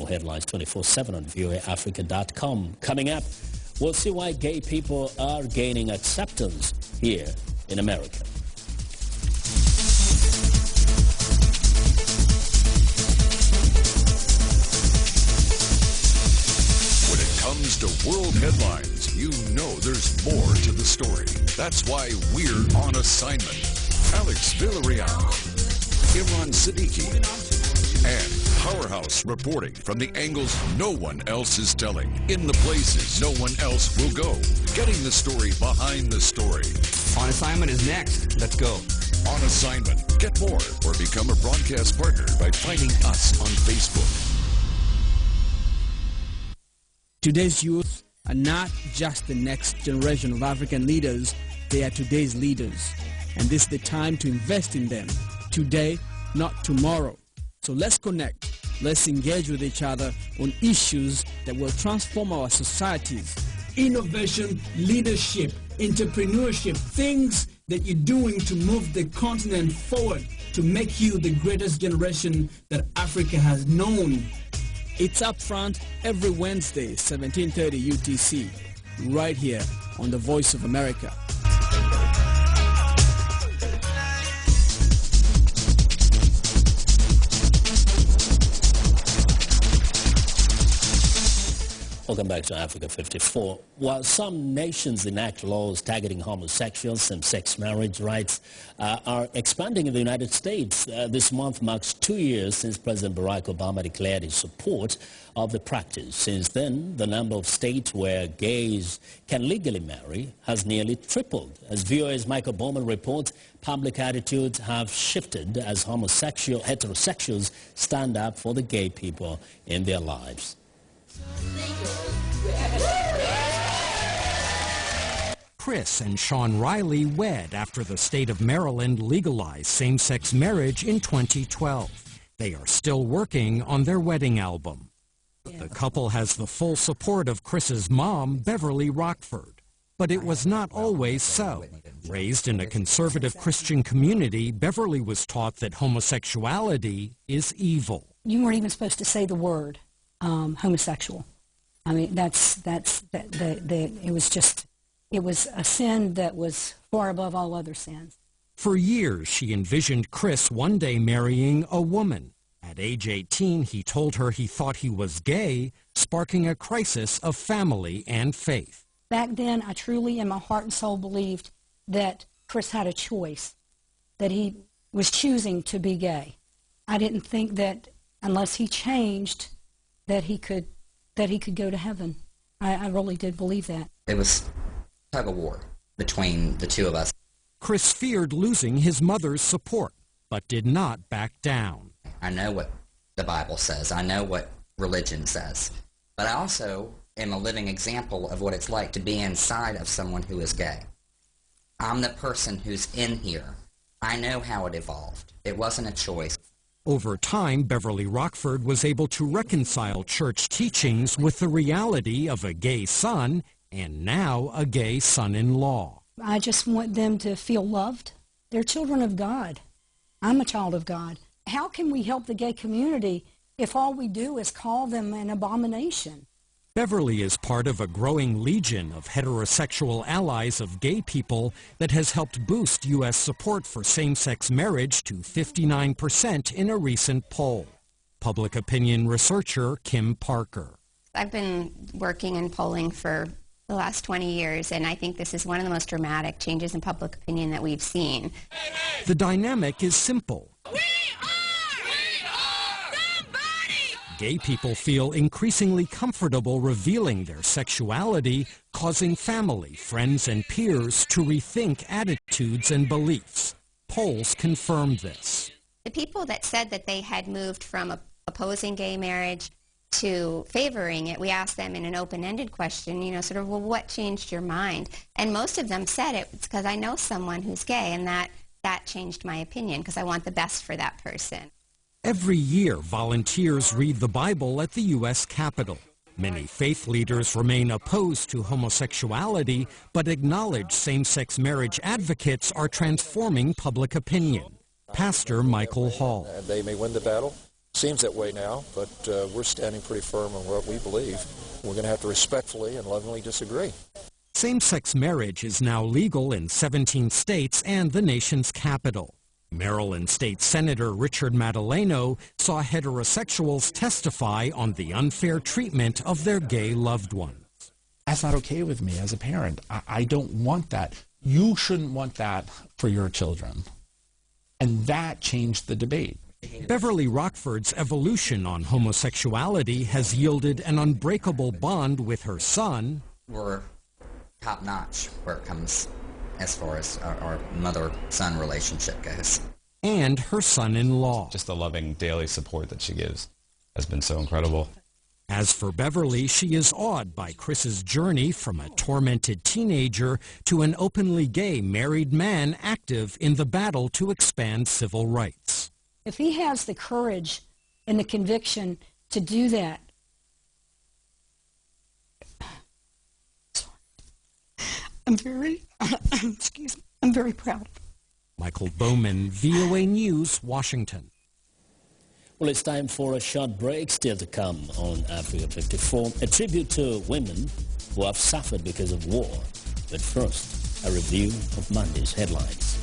more headlines 24/7 on voaafrica.com. Coming up, we'll see why gay people are gaining acceptance here in America. When it comes to world headlines, you know there's more to the story. That's why we're on assignment. Alex Villarreal, Imran Siddiqui, and Powerhouse reporting from the angles no one else is telling, in the places no one else will go, getting the story behind the story. On Assignment is next. Let's go. On Assignment. Get more or become a broadcast partner by finding us on Facebook. Today's youth are not just the next generation of African leaders, they are today's leaders. And this is the time to invest in them. Today, not tomorrow. So let's connect. Let's engage with each other on issues that will transform our societies. Innovation, leadership, entrepreneurship, things that you're doing to move the continent forward, to make you the greatest generation that Africa has known. It's Up Front every Wednesday, 1730 UTC, right here on the Voice of America. Welcome back to Africa 54. While some nations enact laws targeting homosexuals, same-sex marriage rights are expanding in the United States. This month marks 2 years since President Barack Obama declared his support of the practice. Since then, the number of states where gays can legally marry has nearly tripled. As VOA's Michael Bowman reports, public attitudes have shifted as heterosexuals stand up for the gay people in their lives. Chris and Sean Riley wed after the state of Maryland legalized same-sex marriage in 2012. They are still working on their wedding album. The couple has the full support of Chris's mom, Beverly Rockford. But it was not always so. Raised in a conservative Christian community, Beverly was taught that homosexuality is evil. You weren't even supposed to say the word homosexual. I mean, it was a sin that was far above all other sins. For years, she envisioned Chris one day marrying a woman. At age 18, he told her he thought he was gay, sparking a crisis of family and faith. Back then, I truly, in my heart and soul, believed that Chris had a choice, that he was choosing to be gay. I didn't think that unless he changed, that he could go to heaven. I really did believe that. It was tug of war between the two of us. Chris feared losing his mother's support, but did not back down. I know what the Bible says. I know what religion says. But I also am a living example of what it's like to be inside of someone who is gay. I'm the person who's in here. I know how it evolved. It wasn't a choice. Over time, Beverly Rockford was able to reconcile church teachings with the reality of a gay son and now a gay son-in-law. I just want them to feel loved. They're children of God. I'm a child of God. How can we help the gay community if all we do is call them an abomination? Beverly is part of a growing legion of heterosexual allies of gay people that has helped boost U.S. support for same-sex marriage to 59% in a recent poll. Public opinion researcher Kim Parker. I've been working in polling for the last 20 years, and I think this is one of the most dramatic changes in public opinion that we've seen. The dynamic is simple. Gay people feel increasingly comfortable revealing their sexuality, causing family, friends, and peers to rethink attitudes and beliefs. Polls confirm this. The people that said that they had moved from opposing gay marriage to favoring it, we asked them in an open-ended question, sort of, well, what changed your mind? And most of them said it's because I know someone who's gay, and that changed my opinion because I want the best for that person. Every year, volunteers read the Bible at the U.S. Capitol. Many faith leaders remain opposed to homosexuality, but acknowledge same-sex marriage advocates are transforming public opinion. Pastor Michael Hall. They may win the battle. seems that way now, but we're standing pretty firm on what we believe. We're going to have to respectfully and lovingly disagree. Same-sex marriage is now legal in 17 states and the nation's capital. Maryland State Senator Richard Madaleno saw heterosexuals testify on the unfair treatment of their gay loved ones. That's not okay with me as a parent. I don't want that. You shouldn't want that for your children. And that changed the debate. Beverly Rockford's evolution on homosexuality has yielded an unbreakable bond with her son. We're top-notch where it comes as far as our mother-son relationship goes. And her son-in-law. Just the loving daily support that she gives has been so incredible. As for Beverly, she is awed by Chris's journey from a tormented teenager to an openly gay married man active in the battle to expand civil rights. If he has the courage and the conviction to do that, I'm very proud. Michael Bowman, VOA News, Washington. Well, it's time for a short break. Still to come on Africa 54, a tribute to women who have suffered because of war. But first, a review of Monday's headlines.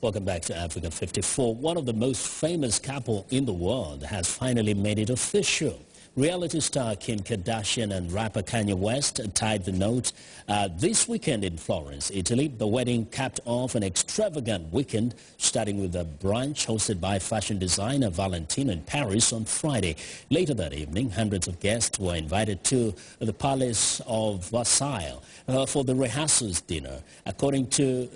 Welcome back to Africa 54. One of the most famous couple in the world has finally made it official. Reality star Kim Kardashian and rapper Kanye West tied the knot this weekend in Florence, Italy. The wedding capped off an extravagant weekend, starting with a brunch hosted by fashion designer Valentino in Paris on Friday. Later that evening, hundreds of guests were invited to the Palace of Versailles for the rehearsals dinner, according to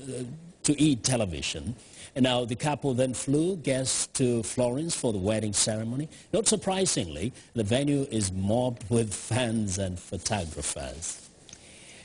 E! Television. And now the couple then flew guests to Florence for the wedding ceremony. Not surprisingly, the venue is mobbed with fans and photographers.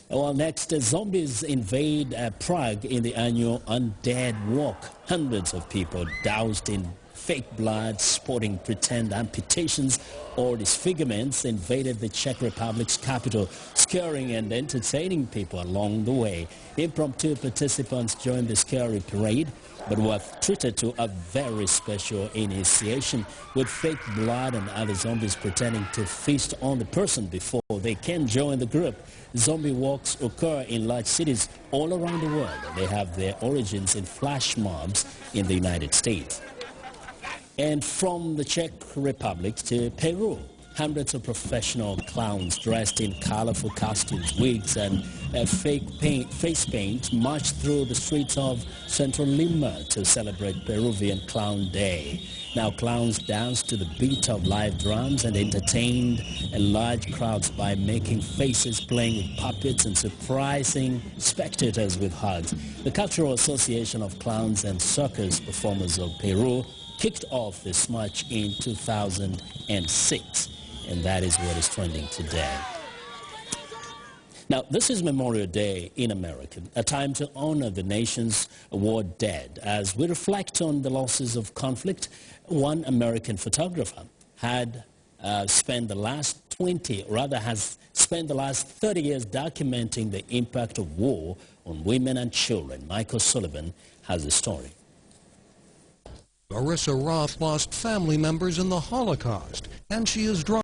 Well, next, zombies invade Prague in the annual Undead Walk. Hundreds of people doused in fake blood, sporting pretend amputations or disfigurements invaded the Czech Republic's capital, scaring and entertaining people along the way. Impromptu participants joined the scary parade, but were treated to a very special initiation with fake blood and other zombies pretending to feast on the person before they can join the group. Zombie walks occur in large cities all around the world. They have their origins in flash mobs in the United States. And from the Czech Republic to Peru, hundreds of professional clowns dressed in colorful costumes, wigs, and face paint marched through the streets of central Lima to celebrate Peruvian Clown Day. Now, clowns danced to the beat of live drums and entertained large crowds by making faces, playing with puppets, and surprising spectators with hugs. The Cultural Association of Clowns and Circus Performers of Peru kicked off this march in 2006, and that is what is trending today. Now, this is Memorial Day in America, a time to honor the nation's war dead. As we reflect on the losses of conflict, one American photographer has spent the last 30 years documenting the impact of war on women and children. Michael Sullivan has the story. Larissa Roth lost family members in the Holocaust, and she is drawn